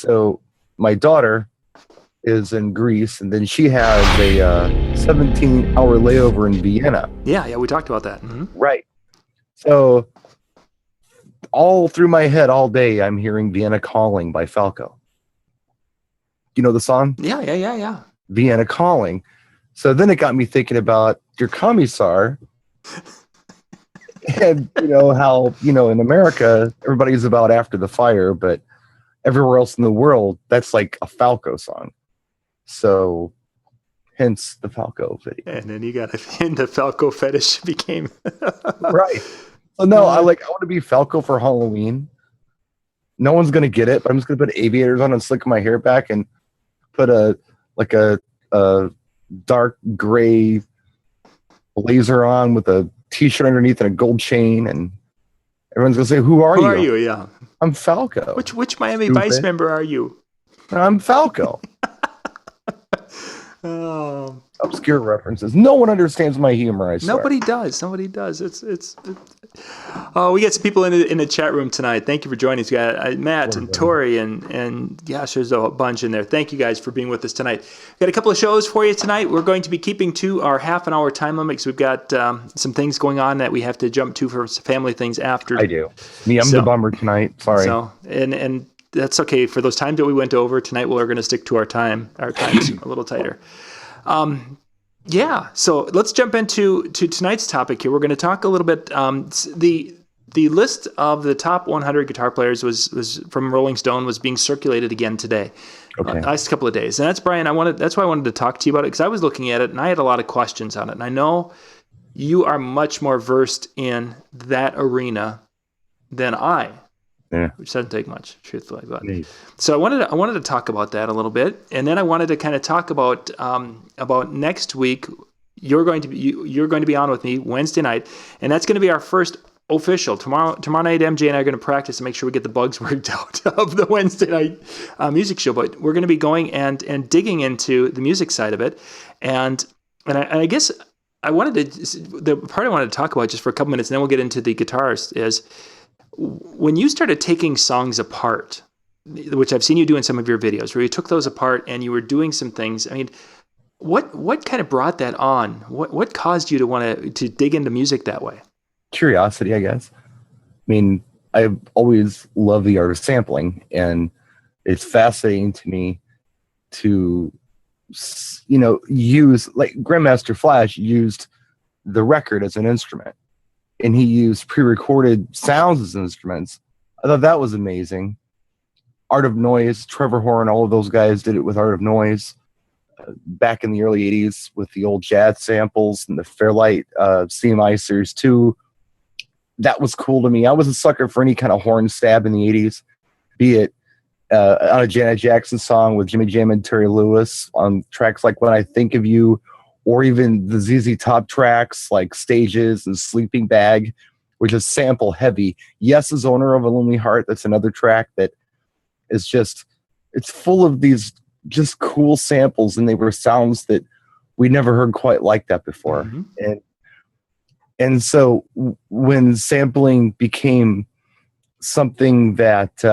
So my daughter is in Greece, and then she has a 17-hour layover in Vienna. Yeah, we talked about that. Mm-hmm. Right. So all through my head all day, I'm hearing Vienna Calling by Falco. You know the song? Yeah. Vienna Calling. So then it got me thinking about your commissar. And how, in America, everybody's about After the Fire, but everywhere else in the world, that's like a Falco song. So hence the Falco video. And then you got the Falco fetish became right. So no, I want to be Falco for Halloween. No one's gonna get it, but I'm just gonna put aviators on and slick my hair back and put a dark gray blazer on with a t-shirt underneath and a gold chain, and everyone's gonna say, "Who are you?" Who are you? Yeah, I'm Falco. Which Miami Vice member are you? I'm Falco. Obscure references. No one understands my humor. I swear. Nobody does. It's. Oh, we got some people in the chat room tonight. Thank you for joining us. We got Matt and Tori and gosh, there's a bunch in there. Thank you guys for being with us tonight. We've got a couple of shows for you tonight. We're going to be keeping to our half an hour time limit because we've got some things going on that we have to jump to for family things after. I do. I'm the bummer tonight. Sorry. So and that's okay. For those times that we went over tonight, we're going to stick to our times a little tighter. So let's jump into tonight's topic here. We're going to talk a little bit. The list of the top 100 guitar players was from Rolling Stone was being circulated again today. Okay. Last couple of days, and that's Brian. That's why I wanted to talk to you about it because I was looking at it and I had a lot of questions on it. And I know you are much more versed in that arena than I. Yeah. Which doesn't take much, truthfully. But so I wanted to talk about that a little bit, and then I wanted to kind of talk about next week. You're going to be on with me Wednesday night, and that's going to be our first official. Tomorrow night, MJ and I are going to practice and make sure we get the bugs worked out of the Wednesday night music show. But we're going to be going and digging into the music side of it, and I guess the part I wanted to talk about just for a couple minutes, and then we'll get into the guitarist is. When you started taking songs apart, which I've seen you do in some of your videos, where you took those apart and you were doing some things, I mean, what kind of brought that on? What caused you to want to dig into music that way? Curiosity, I guess. I mean, I've always loved the art of sampling, and it's fascinating to me to, use, like Grandmaster Flash used the record as an instrument. And he used pre-recorded sounds as instruments. I thought that was amazing. Art of Noise, Trevor Horn, all of those guys did it with Art of Noise back in the early 80s with the old jazz samples and the Fairlight CMI Series 2. That was cool to me. I was a sucker for any kind of horn stab in the 80s, be it on a Janet Jackson song with Jimmy Jam and Terry Lewis on tracks like When I Think of You, or even the ZZ Top tracks like Stages and Sleeping Bag, which is sample heavy. Yes is Owner of a Lonely Heart. That's another track that is it's full of these just cool samples, and they were sounds that we never heard quite like that before. Mm-hmm. And so when sampling became something that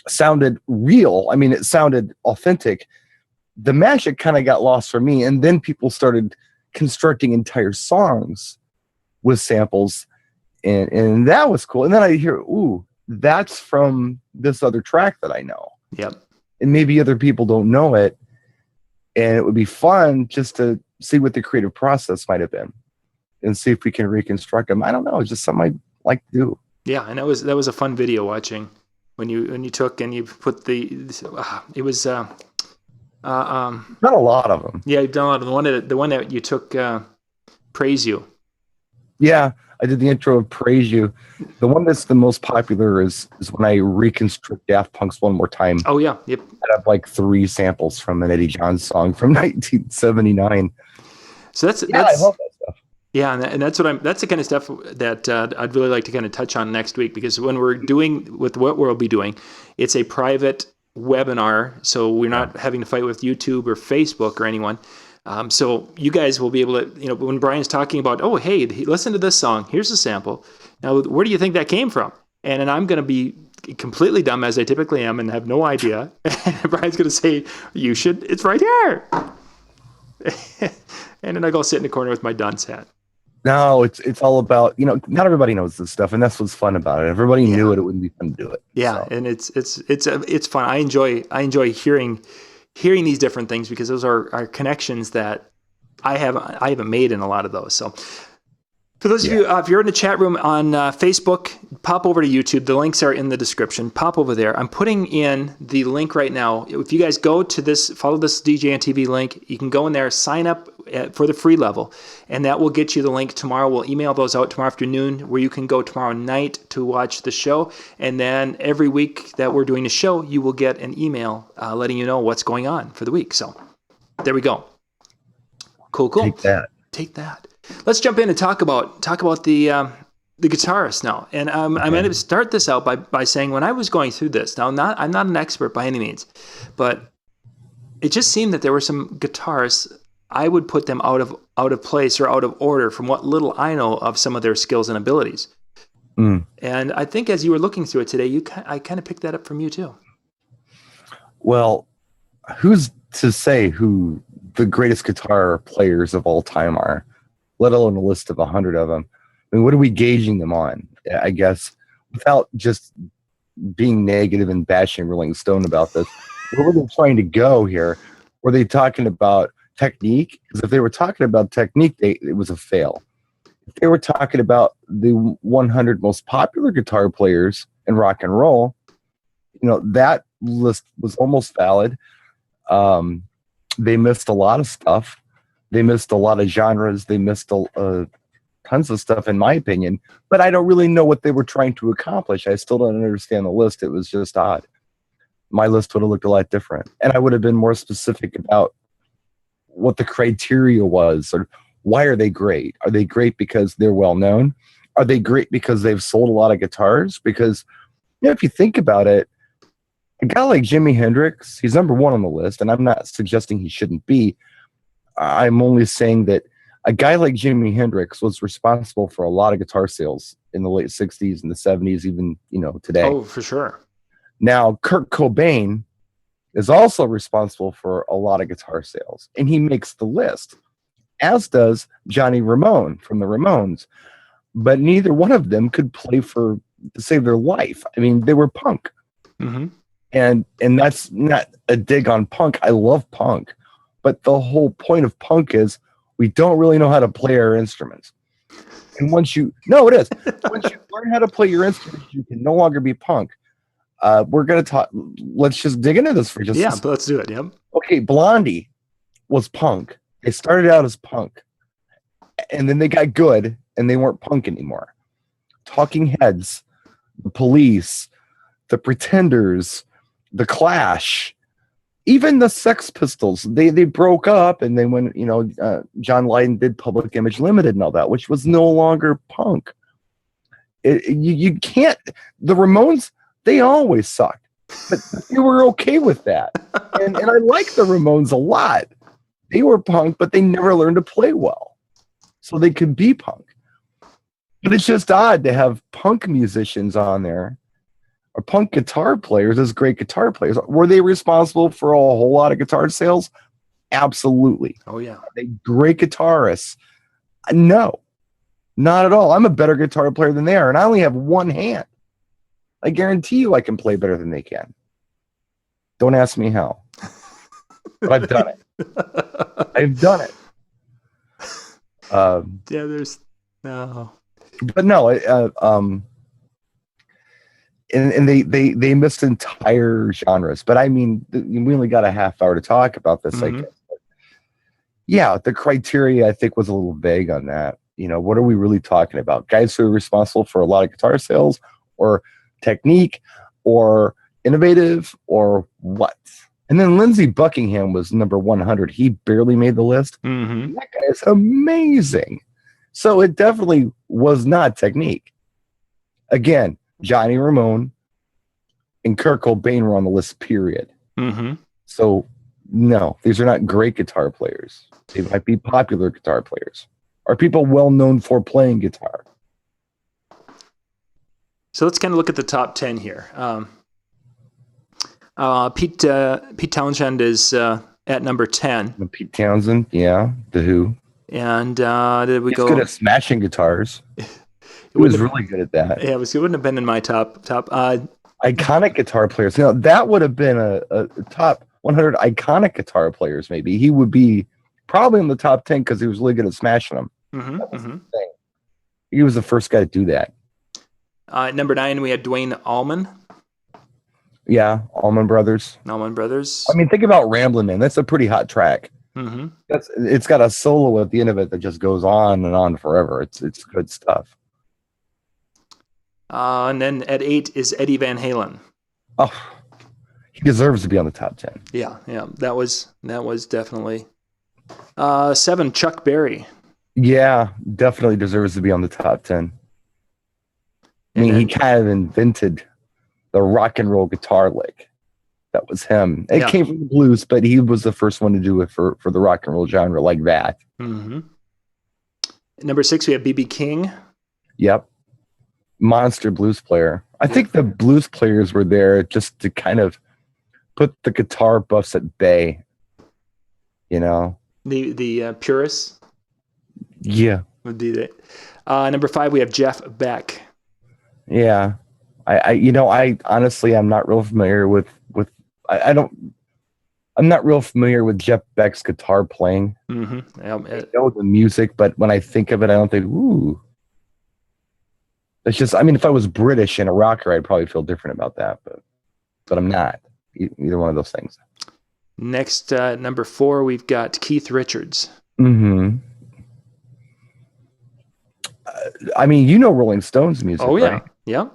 sounded real, I mean, it sounded authentic, the magic kind of got lost for me. And then people started constructing entire songs with samples, and that was cool. And then I hear, ooh, that's from this other track that I know. Yep. And maybe other people don't know it, and it would be fun just to see what the creative process might have been and see if we can reconstruct them. I don't know. It's just something I'd like to do. Yeah. And that was a fun video watching when you took and you put it was, not a lot of them. Yeah, you've done a lot of the one that you took, Praise You. Yeah, I did the intro of Praise You. The one that's the most popular is when I reconstruct Daft Punk's One More Time. Oh yeah, yep. I have like 3 samples from an Eddie Johns song from 1979. So that's I love that stuff. Yeah, and that's the kind of stuff that I'd really like to kind of touch on next week, because when we're doing with what we'll be doing, it's a private webinar, so we're not having to fight with YouTube or Facebook or anyone. So you guys will be able to, when Brian's talking about, oh, hey, listen to this song. Here's a sample. Now, where do you think that came from? And I'm going to be completely dumb as I typically am and have no idea. And Brian's going to say, "You should. It's right here." And then I go sit in the corner with my dunce hat. No, it's all about, not everybody knows this stuff, and that's what's fun about it. If everybody knew it wouldn't be fun to do it. Yeah, so. And it's fun. I enjoy hearing these different things because those are connections that I haven't made in a lot of those. So for those of you, if you're in the chat room on Facebook, pop over to YouTube. The links are in the description. Pop over there. I'm putting in the link right now. If you guys go to this, follow this DJN TV link, you can go in there, sign up for the free level, and that will get you the link tomorrow. We'll email those out tomorrow afternoon, where you can go tomorrow night to watch the show. And then every week that we're doing the show, you will get an email letting you know what's going on for the week. So there we go. Cool. Take that. Let's jump in and talk about the guitarist now. And I'm going to start this out by saying, when I was going through this, now I'm not an expert by any means, but it just seemed that there were some guitarists, I would put them out of place or out of order from what little I know of some of their skills and abilities. And I think as you were looking through it today, I kind of picked that up from you too. Well, who's to say who the greatest guitar players of all time are, let alone a list of 100 of them? I mean, what are we gauging them on? I guess, without just being negative and bashing Rolling Stone about this, where were they trying to go here? Were they talking about technique? Because if they were talking about technique, it was a fail. If they were talking about the 100 most popular guitar players in rock and roll, that list was almost valid. They missed a lot of stuff. They missed a lot of genres. They missed tons of stuff, in my opinion. But I don't really know what they were trying to accomplish. I still don't understand the list. It was just odd. My list would have looked a lot different. And I would have been more specific about what the criteria was, or why are they great? Are they great because they're well known? Are they great because they've sold a lot of guitars? Because if you think about it, a guy like Jimi Hendrix, he's number one on the list, and I'm not suggesting he shouldn't be. I'm only saying that a guy like Jimi Hendrix was responsible for a lot of guitar sales in the late 60s and the 70s, even today. Oh, for sure. Now, Kurt Cobain is also responsible for a lot of guitar sales, and he makes the list, as does Johnny Ramone from the Ramones. But neither one of them could play to save their life. I mean, they were punk. Mm-hmm. And that's not a dig on punk. I love punk. But the whole point of punk is we don't really know how to play our instruments. And once you learn how to play your instruments, you can no longer be punk. We're going to talk. Let's just dig into this for just a second. Let's do it. Yep. Okay, Blondie was punk. They started out as punk, and then they got good, and they weren't punk anymore. Talking Heads, the Police, the Pretenders, the Clash, even the Sex Pistols, they broke up, and then when John Lydon did Public Image Limited and all that, which was no longer punk. You can't. The Ramones, they always sucked, but they were okay with that, and I like the Ramones a lot. They were punk, but they never learned to play well, so they could be punk. But it's just odd to have punk musicians on there, or punk guitar players as great guitar players. Were they responsible for a whole lot of guitar sales? Absolutely. Oh, yeah. Are they great guitarists? No, not at all. I'm a better guitar player than they are, and I only have one hand. I guarantee you I can play better than they can. Don't ask me how. But I've done it. I've done it. There's no. But no, and they missed entire genres. But I mean, we only got a half hour to talk about this. Mm-hmm. I guess. But yeah, the criteria I think was a little vague on that. What are we really talking about? Guys who are responsible for a lot of guitar sales, or technique, or innovative, or what? And then Lindsey Buckingham was number 100. He barely made the list. Mm-hmm. That guy is amazing. So it definitely was not technique. Again, Johnny Ramone and Kurt Cobain were on the list, period. Mm-hmm. So no, these are not great guitar players. They might be popular guitar players. Are people well known for playing guitar? So let's kind of look at the top 10 here. Pete Townshend is at number 10. Pete Townsend, yeah, The Who. And did we He's go? good at smashing guitars. He was really good at that. Yeah, it wouldn't have been in my top. Iconic guitar players. That would have been a top 100 iconic guitar players. Maybe he would be probably in the top 10 because he was really good at smashing them. Mm-hmm. He was the first guy to do that. Number 9, we had Dwayne Allman. Yeah, Allman Brothers. I mean, think about Ramblin' Man. That's a pretty hot track. Mm-hmm. It's got a solo at the end of it that just goes on and on forever. It's good stuff. And then at 8 is Eddie Van Halen. Oh, he deserves to be on the top 10. Yeah, that was definitely. 7, Chuck Berry. Yeah, definitely deserves to be on the top 10. I mean, he kind of invented the rock and roll guitar lick. That was him. It came from the blues, but he was the first one to do it for the rock and roll genre like that. Mm-hmm. Number 6, we have B.B. King. Yep. Monster blues player. I think the blues players were there just to kind of put the guitar buffs at bay. You know? The purists? Yeah. Would do that. Number 5, we have Jeff Beck. Yeah. I honestly, I'm not real familiar with I'm not real familiar with Jeff Beck's guitar playing. Mm-hmm. I know the music, but when I think of it, I don't think, ooh. It's just, I mean, if I was British and a rocker, I'd probably feel different about that, but I'm not. Either one of those things. Next, number 4, we've got Keith Richards. Mm-hmm. I mean, Rolling Stones music, oh, yeah. Right? Yeah.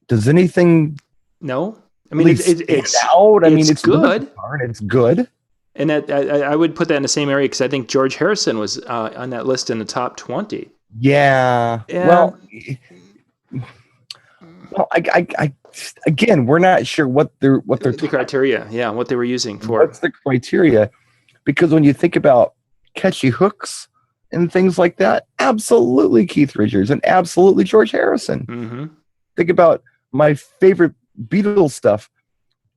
Does anything... No. I mean, it's out. I mean, it's good. It's good. And I would put that in the same area because I think George Harrison was on that list in the top 20. Yeah. Well, I again, we're not sure what they're the criteria. Yeah, what they were using for. What's the criteria? Because when you think about catchy hooks and things like that, absolutely Keith Richards and absolutely George Harrison. Mm-hmm. Think about my favorite Beatles stuff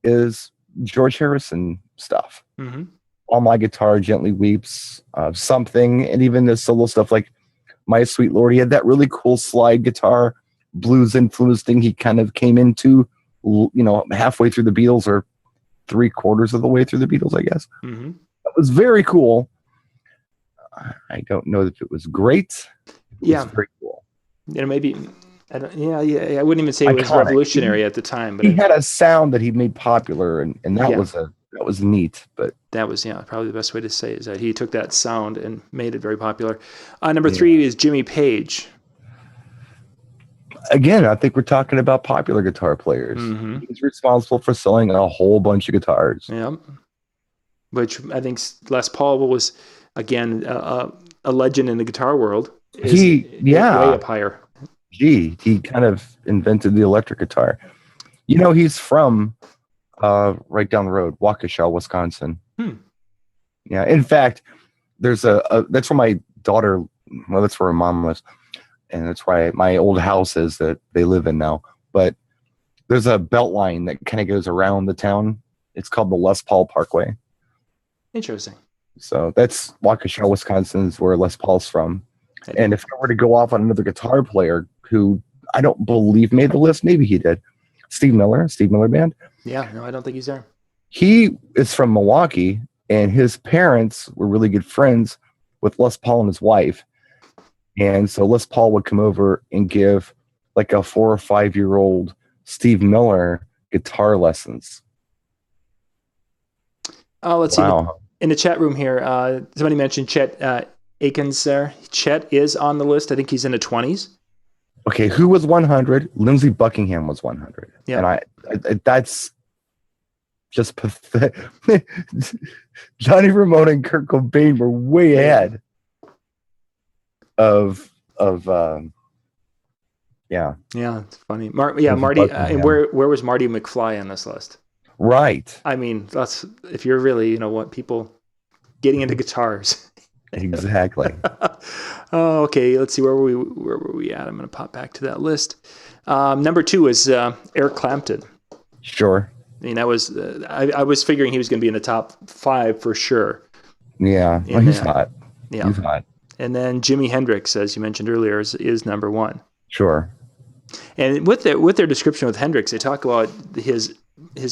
is George Harrison stuff. Mm-hmm. All My Guitar Gently Weeps, Something, and even the solo stuff like My Sweet Lord. He had that really cool slide guitar blues influence thing he kind of came into, halfway through the Beatles or 3/4 of the way through the Beatles, I guess. Mm-hmm. That was very cool. I don't know if it was great. It was very cool. Maybe. I wouldn't even say it was revolutionary at the time, but he had a sound that he made popular, and that was neat. But that was probably the best way to say it, is that he took that sound and made it very popular. Number 3 is Jimmy Page. Again, I think we're talking about popular guitar players. Mm-hmm. He's responsible for selling a whole bunch of guitars. Yeah, which I think Les Paul was again a legend in the guitar world. Way up higher. He kind of invented the electric guitar. He's from right down the road, Waukesha, Wisconsin. Yeah, in fact, there's that's where my daughter, that's where her mom lives, and that's why my old house is that they live in now. But there's a belt line that kind of goes around the town. It's called the Les Paul Parkway. Interesting. So that's Waukesha, Wisconsin, is where Les Paul's from. And if I were to go off on another guitar player who I don't believe made the list, maybe he did, Steve Miller Band. Yeah, no, I don't think he's there. He is from Milwaukee, and his parents were really good friends with Les Paul and his wife. And so Les Paul would come over and give like a 4 or 5 year old Steve Miller guitar lessons. Let's see. In the chat room here, somebody mentioned Chet Aikens there. Chet is on the list. I think he's in the 20s. Okay, who was 100? Lindsey Buckingham was 100. Yeah. And I that's just pathetic. Johnny Ramone and Kurt Cobain were way ahead of yeah. Yeah, it's funny. Marty, and where was Marty McFly on this list? Right. I mean, that's if you're really, people getting into guitars. Exactly. Oh, okay. Let's see where were we at? I'm going to pop back to that list. Number 2 is Eric Clapton. Sure. I mean, that was I was figuring he was going to be in the top 5 for sure. Yeah. Well, he's hot. Yeah. He's hot. And then Jimi Hendrix, as you mentioned earlier, is number 1. Sure. And with their description with Hendrix, they talk about his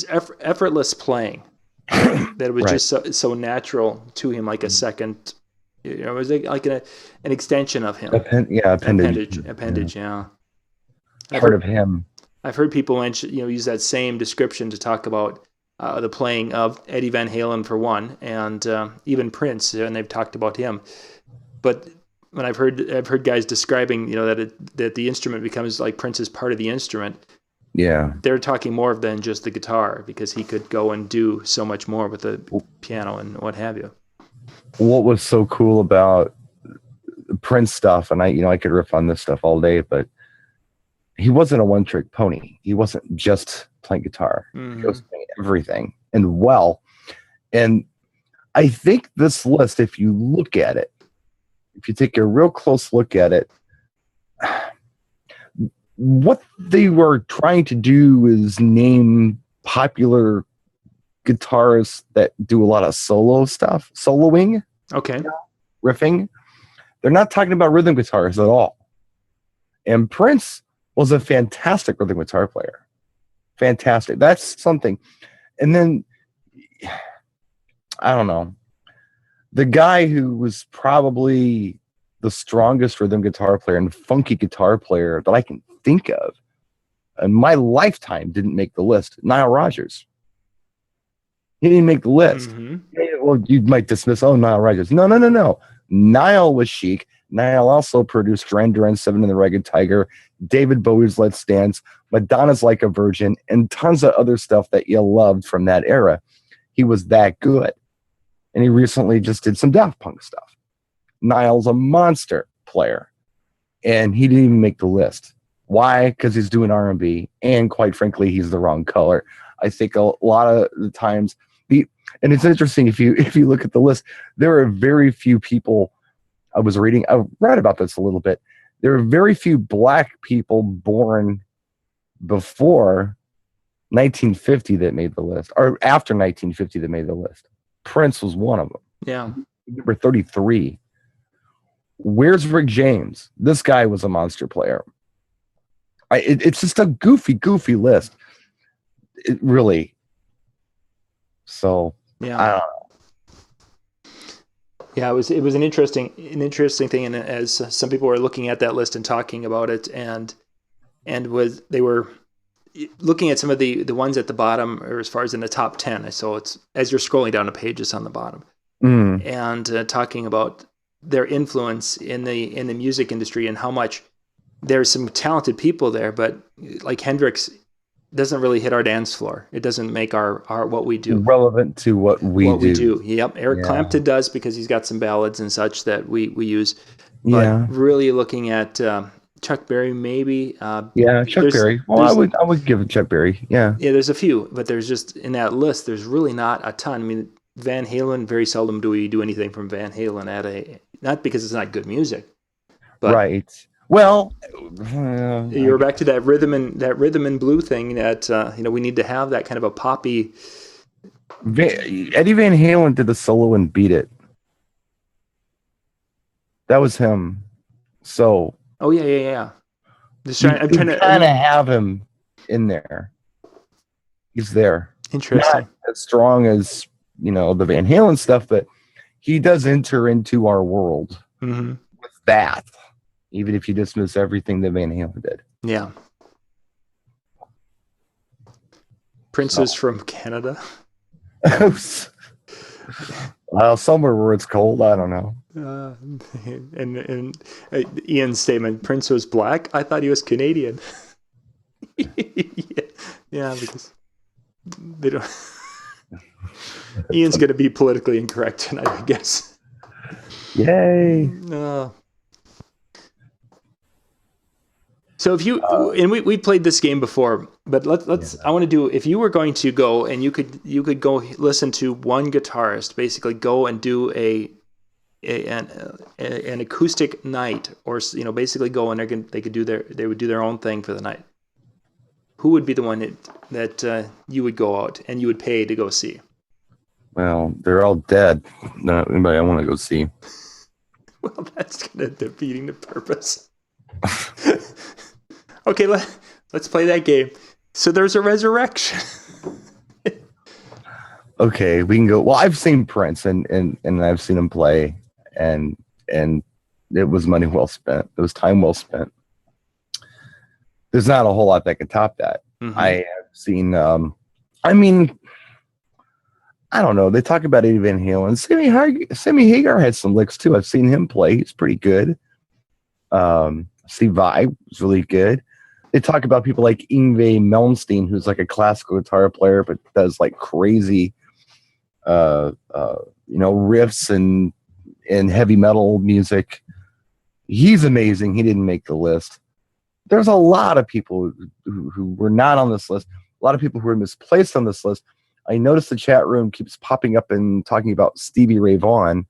effortless playing. That it was just so natural to him, like a second. It was like an extension of him. Appendage. Yeah. Part of him. I've heard people mention, use that same description to talk about the playing of Eddie Van Halen for one, and even Prince, and they've talked about him. But when I've heard guys describing, that the instrument becomes like Prince's part of the instrument. Yeah, they're talking more than just the guitar, because he could go and do so much more with the piano and what have you. What was so cool about Prince stuff, and I could riff on this stuff all day, but he wasn't a one-trick pony. He wasn't just playing guitar. Mm-hmm. He was playing everything and well. And I think this list, if you look at it, if you take a real close look at it, what they were trying to do is name popular guitarists that do a lot of soloing. Okay. Riffing. They're not talking about rhythm guitarists at all. And Prince was a fantastic rhythm guitar player. Fantastic. That's something. And then, I don't know, the guy who was probably the strongest rhythm guitar player and funky guitar player that I can think of in my lifetime didn't make the list. Nile Rodgers. He didn't make the list. Mm-hmm. Well, you might dismiss, Nile Rodgers. No. Nile was chic. Nile also produced Duran Duran 7 and the Ragged Tiger, David Bowie's Let's Dance, Madonna's Like a Virgin, and tons of other stuff that you loved from that era. He was that good. And he recently just did some Daft Punk stuff. Nile's a monster player. And he didn't even make the list. Why? Because he's doing R&B, and quite frankly, he's the wrong color. I think a lot of the times, and it's interesting, if you look at the list, there are very few people. I read about this a little bit. There are very few black people born before 1950 that made the list, or after 1950 that made the list. Prince was one of them. Yeah. Number 33. Where's Rick James? This guy was a monster player. It's just a goofy list. It really. So yeah. I don't know. Yeah, it was an interesting thing, and as some people were looking at that list and talking about it, and they were looking at some of the ones at the bottom, or as far as in the top 10. So it's, as you're scrolling down a page, it's on the bottom, and talking about their influence in the music industry and how much there's some talented people there, but like Hendrix doesn't really hit our dance floor. It doesn't make our what we do relevant to what we do. Yep. Eric Clapton does, because he's got some ballads and such that we use. But really looking at Chuck Berry, maybe. Chuck Berry. Well, I would give it Chuck Berry. Yeah. Yeah, there's a few, but there's just, in that list, there's really not a ton. I mean, Van Halen, very seldom do we do anything from Van Halen not because it's not good music, but right. Well, you're back to that rhythm and blue thing that we need to have that kind of a poppy. Eddie Van Halen did the solo and Beat It. That was him. So. Oh yeah. I'm trying to kind of have him in there. He's there. Interesting. Not as strong as the Van Halen stuff, but he does enter into our world with that. Even if you dismiss everything that Van Halen did. Yeah. Prince is from Canada. Well, somewhere where it's cold, I don't know. And Ian's statement, Prince was black? I thought he was Canadian. Yeah, because they don't. Ian's going to be politically incorrect tonight, I guess. Yay. So if you and we played this game before, but let's I want to do, if you were going to go and you could go listen to one guitarist, basically go and do an acoustic night, or basically go and they would do their own thing for the night, who would be the one that you would go out and you would pay to go see? Well, they're all dead. Not anybody I want to go see. Well, that's kind of defeating the purpose. Okay, let's play that game. So there's a resurrection. Okay, we can go. Well, I've seen Prince and I've seen him play, and it was money well spent. It was time well spent. There's not a whole lot that can top that. Mm-hmm. I have seen. I mean, I don't know. They talk about Eddie Van Halen. Sammy Hagar had some licks too. I've seen him play. He's pretty good. Steve Vai was really good. They talk about people like Yngwie Malmsteen, who's like a classical guitar player, but does like crazy, riffs and heavy metal music. He's amazing. He didn't make the list. There's a lot of people who were not on this list. A lot of people who were misplaced on this list. I noticed the chat room keeps popping up and talking about Stevie Ray Vaughan.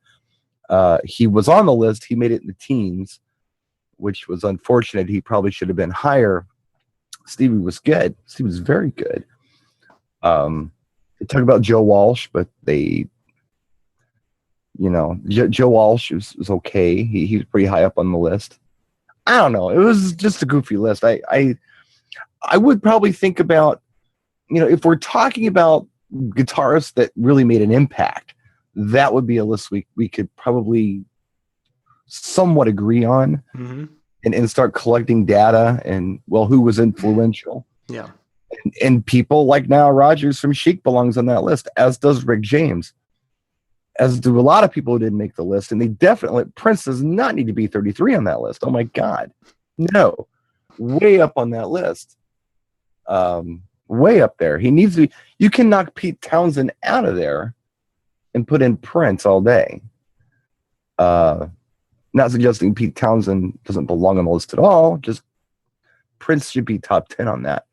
He was on the list. He made it in the teens, which was unfortunate. He probably should have been higher. Stevie was good. Stevie was very good. They talk about Joe Walsh, but Joe Walsh was okay. He was pretty high up on the list. I don't know. It was just a goofy list. I would probably think about, if we're talking about guitarists that really made an impact, that would be a list we could probably somewhat agree on. Mm-hmm. And start collecting data and, who was influential. Yeah. And people like Nile Rodgers from Chic belongs on that list, as does Rick James, as do a lot of people who didn't make the list. And Prince does not need to be 33 on that list. Oh my God. No. Way up on that list. Way up there. He needs to be. You can knock Pete Townsend out of there and put in Prince all day. Not suggesting Pete Townsend doesn't belong on the list at all. Just Prince should be top 10 on that.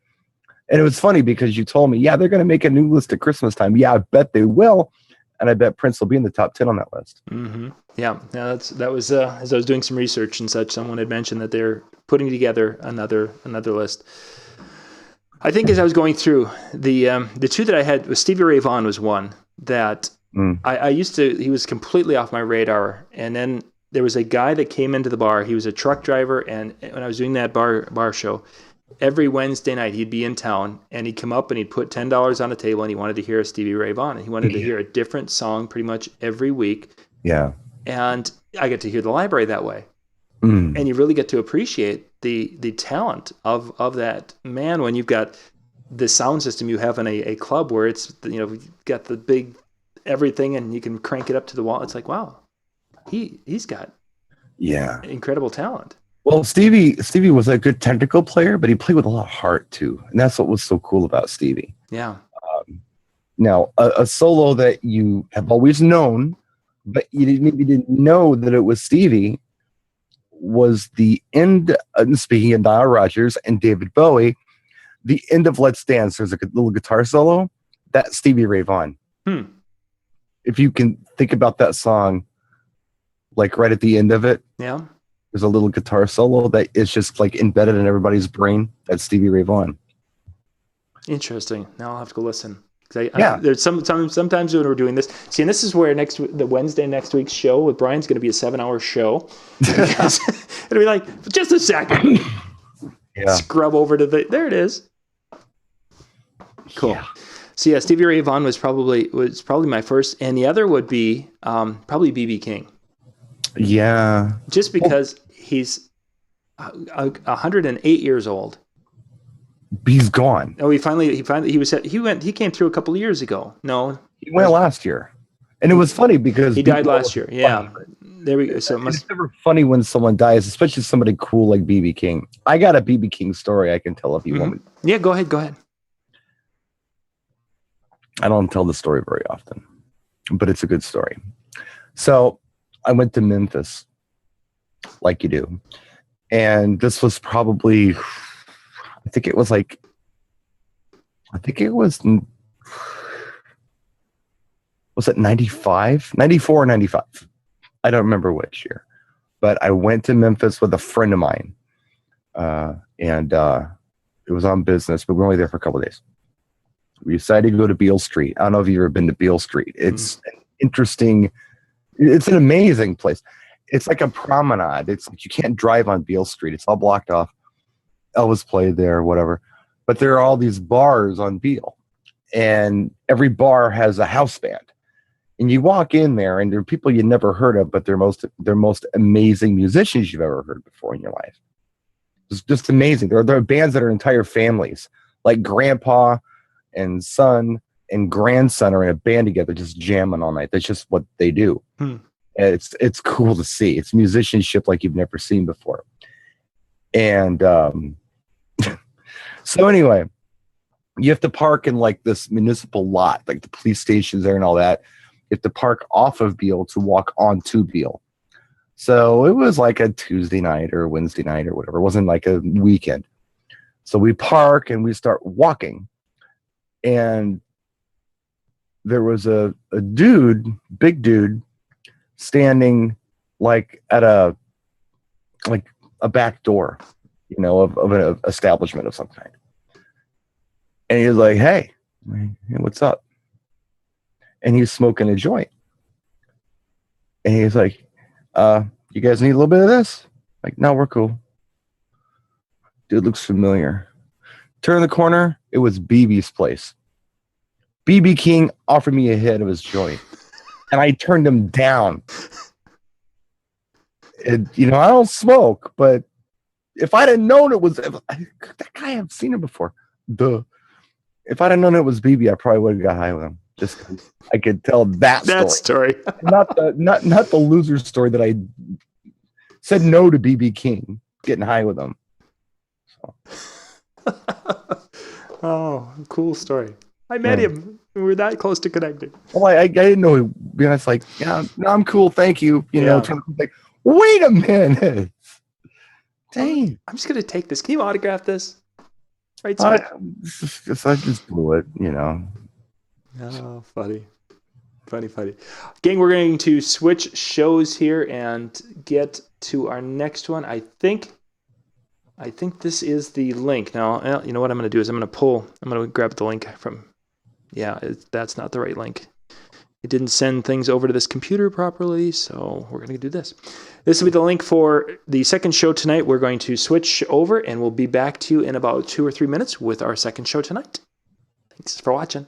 And it was funny because you told me, they're going to make a new list at Christmas time. Yeah, I bet they will. And I bet Prince will be in the top 10 on that list. Mm-hmm. Yeah, that was as I was doing some research and such, someone had mentioned that they're putting together another list. I think as I was going through, the two that I had was Stevie Ray Vaughan was one that he was completely off my radar. And then there was a guy that came into the bar. He was a truck driver, and when I was doing that bar show, every Wednesday night he'd be in town, and he'd come up and he'd put $10 on the table, and he wanted to hear a Stevie Ray Vaughan, and he wanted to hear a different song pretty much every week. Yeah. And I get to hear the library that way. Mm. And you really get to appreciate the talent of that man when you've got the sound system you have in a club where it's, you've got the big everything and you can crank it up to the wall. It's like, wow. He's got incredible talent. Well, Stevie was a good technical player, but he played with a lot of heart too, and that's what was so cool about Stevie. Yeah. Now, a solo that you have always known, but you didn't know that it was Stevie, was the end. Speaking of Nile Rodgers and David Bowie, the end of Let's Dance. There's a little guitar solo. That's Stevie Ray Vaughan. If you can think about that song. Like right at the end of it, there's a little guitar solo that is just like embedded in everybody's brain. That's Stevie Ray Vaughan. Interesting. Now I'll have to go listen. There's sometimes when we're doing this. See, and this is where the Wednesday next week's show with Brian's going to be a 7-hour show. It'll be like just a second. Scrub over to there it is. Cool. Yeah. So Stevie Ray Vaughan was probably my first, and the other would be probably B.B. King. Yeah. Just because he's 108 years old. He's gone. Oh, he came through a couple of years ago. No, he went last year, and it was funny because he died last year. Yeah, there we go. So it's never funny when someone dies, especially somebody cool like B.B. King. I got a B.B. King story I can tell if you want me. Yeah, go ahead. I don't tell the story very often, but it's a good story. So I went to Memphis, like you do, and this was probably, I think it was 95, 94 or 95? I don't remember which year, but I went to Memphis with a friend of mine, and it was on business, but we were only there for a couple of days. We decided to go to Beale Street. I don't know if you've ever been to Beale Street. It's an interesting, it's an amazing place. It's like a promenade. It's like you can't drive on Beale Street. It's all blocked off. Elvis played there, whatever. But there are all these bars on Beale, and every bar has a house band. And you walk in there, and there are people you never heard of, but they're most amazing musicians you've ever heard before in your life. It's just amazing. There are bands that are entire families, like grandpa and son and grandson are in a band together, just jamming all night. That's just what they do. It's cool to see. It's musicianship like you've never seen before. And so anyway, you have to park in like this municipal lot, like the police stations there and all that. You have to park off of Beale to walk onto Beale. So it was like a Tuesday night or Wednesday night or whatever. It wasn't like a weekend. So we park and we start walking. And there was a dude, big dude, standing like at a back door, of an establishment of some kind. And he was like, hey, what's up? And he was smoking a joint. And he was like, you guys need a little bit of this? Like, no, we're cool. Dude looks familiar. Turn the corner, it was BB's place. BB King offered me a hit of his joint. And I turned him down. I don't smoke, but if I'd have known it was that guy, I've seen him before. If I'd have known it was BB, I probably would have got high with him. Just I could tell that story. not the loser story that I said no to BB King getting high with him. So. Oh, cool story. I met him. We were that close to connecting. Well, I didn't know. It's like, yeah, no, I'm cool. Thank you. Like, wait a minute. Dang. I'm just going to take this. Can you autograph this? Right. I just blew it, Oh, funny. Gang, we're going to switch shows here and get to our next one. I think this is the link. Now, you know what I'm going to do is I'm going to grab the link from, that's not the right link. It didn't send things over to this computer properly, so we're going to do this. This will be the link for the second show tonight. We're going to switch over, and we'll be back to you in about 2 or 3 minutes with our second show tonight. Thanks for watching.